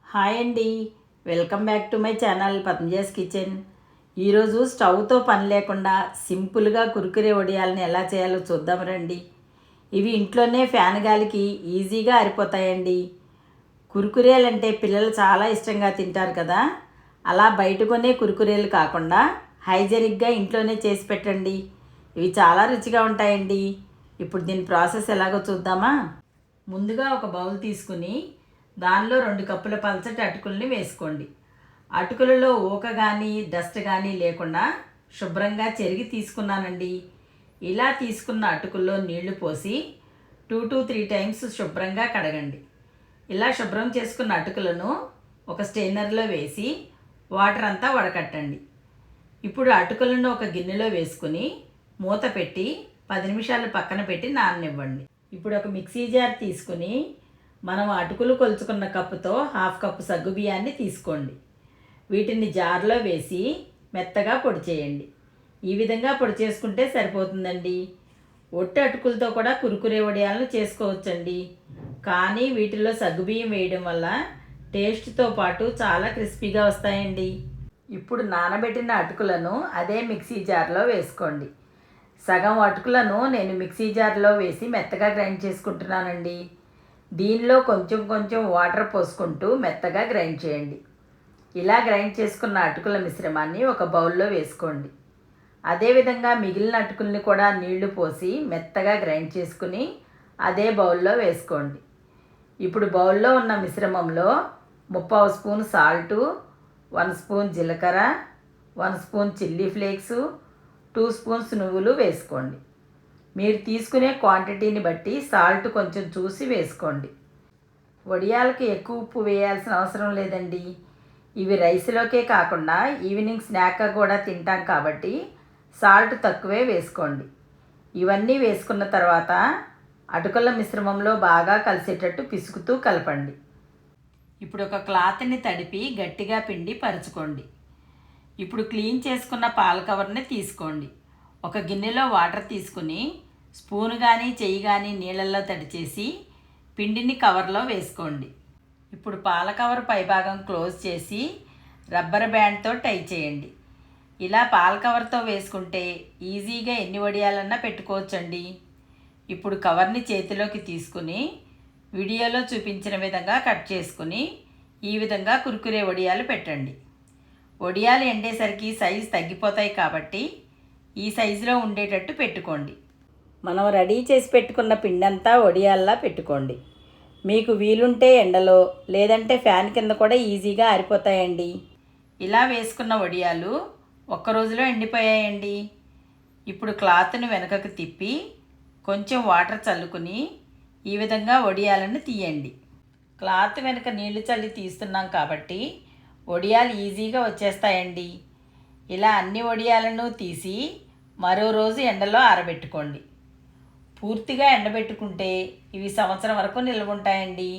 Hi అండి, welcome back to my channel Padmaja's kitchen. ఈరోజు స్టవ్తో పని లేకుండా సింపుల్గా కురుకురే వడియాలని ఎలా చేయాలో చూద్దాం రండి. ఇవి ఇంట్లోనే ఫ్యాన్ గాలికి ఈజీగా ఆరిపోతాయండి. కురుకురేలు అంటే పిల్లలు చాలా ఇష్టంగా తింటారు కదా. అలా బయట కొనే కురుకురేలు కాకుండా హైజెనిక్గా ఇంట్లోనే చేసి పెట్టండి. ఇవి చాలా రుచిగా ఉంటాయండి. ఇప్పుడు దీని ప్రాసెస్ ఎలాగో చూద్దామా. ముందుగా ఒక బౌల్ తీసుకుని దానిలో 2 కప్పుల పల్చటి అటుకుల్ని వేసుకోండి. అటుకులలో ఊక కానీ డస్ట్ కానీ లేకుండా శుభ్రంగా చెరిగి తీసుకున్నానండి. ఇలా తీసుకున్న అటుకుల్లో నీళ్లు పోసి 2 to 3 టైమ్స్ శుభ్రంగా కడగండి. ఇలా శుభ్రం చేసుకున్న అటుకులను ఒక స్టెయినర్లో వేసి వాటర్ అంతా వడకట్టండి. ఇప్పుడు అటుకులను ఒక గిన్నెలో వేసుకుని మూత పెట్టి 10 నిమిషాలు పక్కన పెట్టి నాననివ్వండి. ఇప్పుడు ఒక మిక్సీ జార్ తీసుకుని మనం అటుకులు కొలుచుకున్న కప్పుతో 1/2 కప్పు సగ్గుబియ్యాన్ని తీసుకోండి. వీటిని జార్లో వేసి మెత్తగా పొడి చేయండి. ఈ విధంగా పొడి చేసుకుంటే సరిపోతుందండి. ఒట్టి అటుకులతో కూడా కురుకురే వడియాలను చేసుకోవచ్చండి. కానీ వీటిలో సగ్గుబియ్యం వేయడం వల్ల టేస్ట్తో పాటు చాలా క్రిస్పీగా వస్తాయండి. ఇప్పుడు నానబెట్టిన అటుకులను అదే మిక్సీ జార్లో వేసుకోండి. సగం అటుకులను నేను మిక్సీ జార్లో వేసి మెత్తగా గ్రైండ్ చేసుకుంటున్నానండి. దీనిలో కొంచెం కొంచెం వాటర్ పోసుకుంటూ మెత్తగా గ్రైండ్ చేయండి. ఇలా గ్రైండ్ చేసుకున్న అటుకుల మిశ్రమాన్ని ఒక బౌల్లో వేసుకోండి. అదేవిధంగా మిగిలిన అటుకుల్ని కూడా నీళ్లు పోసి మెత్తగా గ్రైండ్ చేసుకుని అదే బౌల్లో వేసుకోండి. ఇప్పుడు బౌల్లో ఉన్న మిశ్రమంలో 3/4 స్పూన్ సాల్టు, 1 స్పూన్ జీలకర్ర, 1 స్పూన్ చిల్లీ ఫ్లేక్స్, 2 స్పూన్స్ నువ్వులు వేసుకోండి. మీరు తీసుకునే క్వాంటిటీని బట్టి సాల్ట్ కొంచెం చూసి వేసుకోండి. వడియాలకి ఎక్కువ ఉప్పు వేయాల్సిన అవసరం లేదండి. ఇవి రైస్లోకే కాకుండా ఈవినింగ్ స్నాక్గా కూడా తింటాం కాబట్టి సాల్ట్ తక్కువే వేసుకోండి. ఇవన్నీ వేసుకున్న తర్వాత అటుకుల మిశ్రమంలో బాగా కలిసేటట్టు పిసుకుతూ కలపండి. ఇప్పుడు ఒక క్లాత్ని తడిపి గట్టిగా పిండి పరుచుకోండి. ఇప్పుడు క్లీన్ చేసుకున్న పాల కవర్ని తీసుకోండి. ఒక గిన్నెలో వాటర్ తీసుకుని స్పూన్ కానీ చెయ్యి కానీ నీళ్ళల్లో తడిచేసి పిండిని కవర్లో వేసుకోండి. ఇప్పుడు పాల కవర్ పైభాగం క్లోజ్ చేసి రబ్బర్ బ్యాండ్తో టై చేయండి. ఇలా పాల కవర్తో వేసుకుంటే ఈజీగా ఎన్ని వడియాలన్నా పెట్టుకోవచ్చండి. ఇప్పుడు కవర్ని చేతిలోకి తీసుకుని వీడియోలో చూపించిన విధంగా కట్ చేసుకుని ఈ విధంగా కురుకురే వడియాలు పెట్టండి. వడియాలు ఎండేసరికి సైజు తగ్గిపోతాయి కాబట్టి ఈ సైజులో ఉండేటట్టు పెట్టుకోండి. మనం రెడీ చేసి పెట్టుకున్న పిండంతా వడియాల్లా పెట్టుకోండి. మీకు వీలుంటే ఎండలో లేదంటే ఫ్యాన్ కింద కూడా ఈజీగా ఆరిపోతాయండి. ఇలా వేసుకున్న వడియాలు ఒక్కరోజులో ఎండిపోయాయండి. ఇప్పుడు క్లాత్ను వెనకకు తిప్పి కొంచెం వాటర్ చల్లుకుని ఈ విధంగా వడియాలను తీయండి. క్లాత్ వెనక నీళ్లు చల్లి తీస్తున్నాం కాబట్టి వడియాలు ఈజీగా వచ్చేస్తాయండి. ఇలా అన్ని వడియాలను తీసి మరో రోజు ఎండలో ఆరబెట్టుకోండి. పూర్తిగా ఎండబెట్టుకుంటే ఇవి సంవత్సరం వరకు నిల్వ ఉంటాయండి.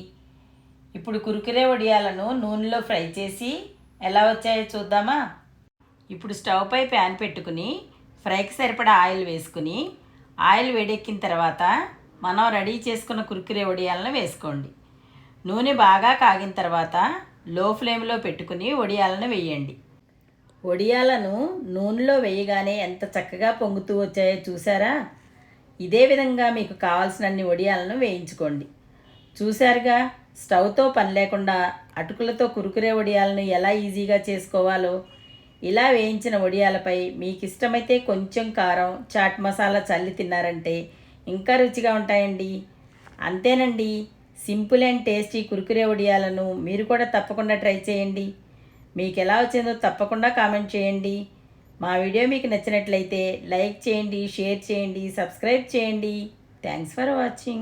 ఇప్పుడు కురుకురే వడియాలను నూనెలో ఫ్రై చేసి ఎలా వచ్చాయో చూద్దామా. ఇప్పుడు స్టవ్ పై ప్యాన్ పెట్టుకుని ఫ్రైకి సరిపడా ఆయిల్ వేసుకుని ఆయిల్ వేడెక్కిన తర్వాత మనం రెడీ చేసుకున్న కురుకురే వడియాలను వేసుకోండి. నూనె బాగా కాగిన తర్వాత లో ఫ్లేమ్లో పెట్టుకుని వడియాలను వేయండి. వడియాలను నూనెలో వేయగానే ఎంత చక్కగా పొంగుతూ వచ్చాయో చూసారా. ఇదే విధంగా మీకు కావాల్సినన్ని వడియాలను వేయించుకోండి. చూశారుగా, స్టవ్తో పని లేకుండా అటుకులతో కురుకురే వడియాలను ఎలా ఈజీగా చేసుకోవాలో. ఇలా వేయించిన వడియాలపై మీకు ఇష్టమైతే కొంచెం కారం, చాట్ మసాలా చల్లి తిన్నారంటే ఇంకా రుచిగా ఉంటాయండి. అంతేనండి, సింపుల్ అండ్ టేస్టీ కురుకురే వడియాలను మీరు కూడా తప్పకుండా ట్రై చేయండి. మీకు ఎలా వచ్చిందో తప్పకుండా కామెంట్ చేయండి. మా వీడియో మీకు నచ్చినట్లయితే లైక్ చేయండి, షేర్ చేయండి, సబ్స్క్రైబ్ చేయండి. Thanks for watching.